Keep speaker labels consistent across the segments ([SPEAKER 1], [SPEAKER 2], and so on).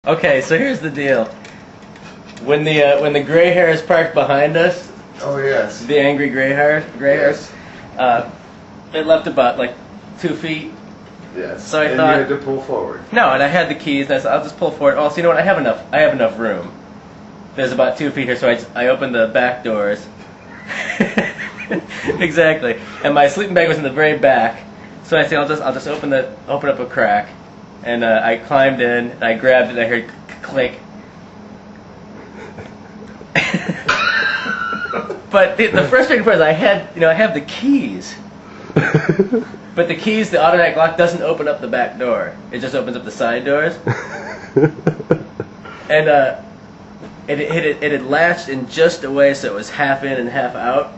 [SPEAKER 1] Okay, so here's the deal. When the gray hair is parked behind us,
[SPEAKER 2] oh yes,
[SPEAKER 1] the angry gray hairs, it left about like 2 feet.
[SPEAKER 2] Yes.
[SPEAKER 1] So I
[SPEAKER 2] and
[SPEAKER 1] thought
[SPEAKER 2] you had to pull forward.
[SPEAKER 1] No, and I had the keys. And I said, I'll just pull forward. Oh, so you know what? I have enough room. There's about 2 feet here, so I opened the back doors. Exactly. And my sleeping bag was in the very back. So I said, I'll just open up a crack. And I climbed in, and I grabbed it, and I heard click. But the frustrating part is I have the keys. But the keys, the automatic lock doesn't open up the back door. It just opens up the side doors. And it had latched in just a way so it was half in and half out.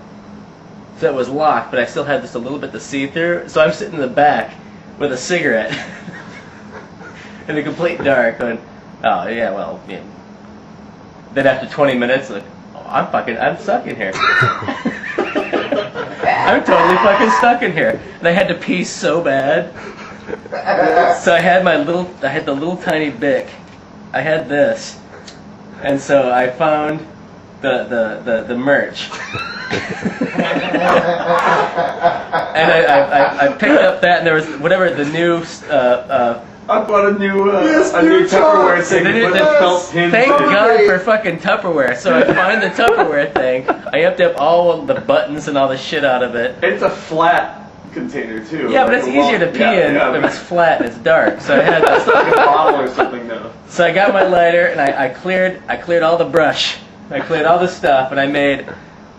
[SPEAKER 1] So it was locked, but I still had just a little bit to see through. So I'm sitting in the back with a cigarette in the complete dark going, oh yeah, well, yeah. Then after 20 minutes, like, oh, I'm stuck in here. I'm totally fucking stuck in here. And I had to pee so bad. So I had the little tiny Bic. I had this. And so I found the merch. And I picked up that, and there was whatever the new
[SPEAKER 2] I bought a new Tupperware thing.
[SPEAKER 1] Thank God for fucking Tupperware. So I find the Tupperware thing. I empty up all the buttons and all the shit out of it.
[SPEAKER 2] It's a flat container too.
[SPEAKER 1] Yeah, but it's easier to pee in if it's flat and it's dark. So I had
[SPEAKER 2] it's like a bottle or something though.
[SPEAKER 1] So I got my lighter and I cleared all the brush. I cleared all the stuff and I made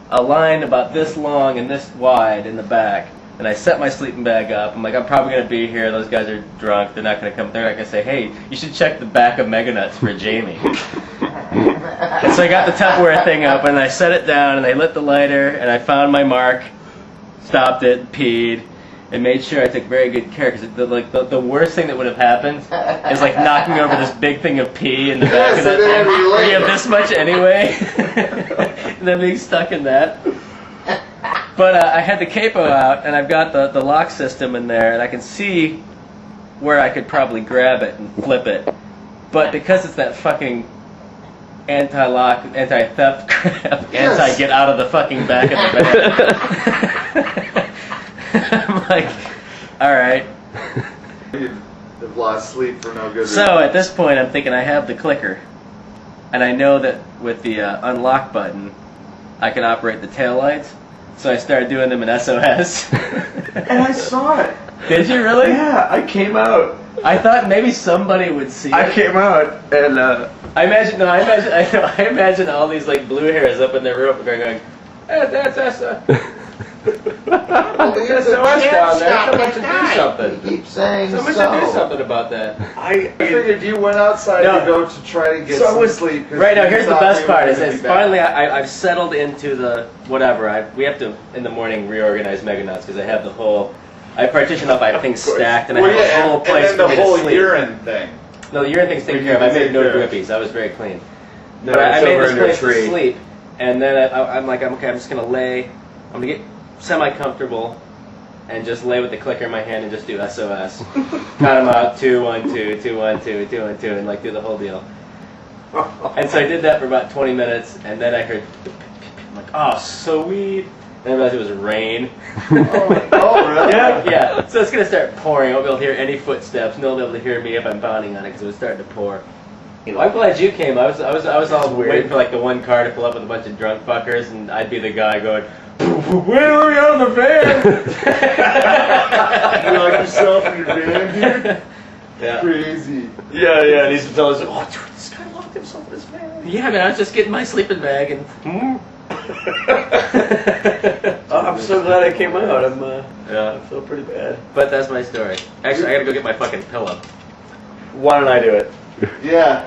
[SPEAKER 1] a line about this long and this wide in the back. And I set my sleeping bag up. I'm like, I'm probably going to be here. Those guys are drunk. They're not going to come. They're not going to say, hey, you should check the back of Mega Nuts for Jamie. And so I got the Tupperware thing up, and I set it down, and I lit the lighter, and I found my mark, stopped it, peed, and made sure I took very good care. Because the worst thing that would have happened is like knocking over this big thing of pee in the back of that thing. Where you have this much anyway. And then being stuck in that. But I had the capo out, and I've got the lock system in there, and I can see where I could probably grab it and flip it. But because it's that fucking anti-lock, anti-theft crap, anti-get out of the fucking back of the bag, I'm like, alright.
[SPEAKER 2] You've lost sleep for no good reason.
[SPEAKER 1] So at this point, I'm thinking I have the clicker, and I know that with the unlock button, I can operate the taillights. So I started doing them in SOS.
[SPEAKER 2] And I saw it.
[SPEAKER 1] Did you really?
[SPEAKER 2] Yeah, I came out.
[SPEAKER 1] I thought maybe somebody would see it.
[SPEAKER 2] I came out and
[SPEAKER 1] I imagine all these like blue hairs up in their room going, hey, that's SOS. That's SOS down there. Someone should do something.
[SPEAKER 3] You keep saying
[SPEAKER 1] Someone should do something about that.
[SPEAKER 2] I figured you went outside to go to try to get some sleep.
[SPEAKER 1] Right now, here's the best part: is finally I've settled into the whatever. We have to in the morning reorganize Mega Nuts because I have the whole. I partitioned up. I have things stacked, and I have a whole place
[SPEAKER 2] and then
[SPEAKER 1] for me
[SPEAKER 2] the whole
[SPEAKER 1] to sleep.
[SPEAKER 2] urine thing.
[SPEAKER 1] No, the urine thing's taken care of. I made no drippies. I was very clean.
[SPEAKER 2] No,
[SPEAKER 1] but I made this place
[SPEAKER 2] tree.
[SPEAKER 1] to sleep, and then I'm like, okay, I'm just gonna lay. I'm gonna get semi-comfortable and just lay with the clicker in my hand and just do SOS. Count them out, 2, 1, 2, 2, 1, 2, 2, 1, 2, and like do the whole deal. And so I did that for about 20 minutes, and then I heard the I'm like, oh, sweet. And I realized it was rain.
[SPEAKER 2] Oh, really?
[SPEAKER 1] Yeah. So it's gonna start pouring. I won't be able to hear any footsteps. No one will be able to hear me if I'm pounding on it because it was starting to pour. I'm glad you came. I was all waiting for like the one car to pull up with a bunch of drunk fuckers, and I'd be the guy going, "When are we on the van?"
[SPEAKER 2] You lock yourself in your van, dude?
[SPEAKER 1] Yeah.
[SPEAKER 2] Crazy.
[SPEAKER 1] Yeah. And these fellas, oh, dude, this guy locked himself in his van. Yeah, man, I was just getting my sleeping bag and. I'm so glad I came out. I feel pretty bad. But that's my story. Actually, I gotta go get my fucking pillow. Why don't I do it?
[SPEAKER 2] Yeah.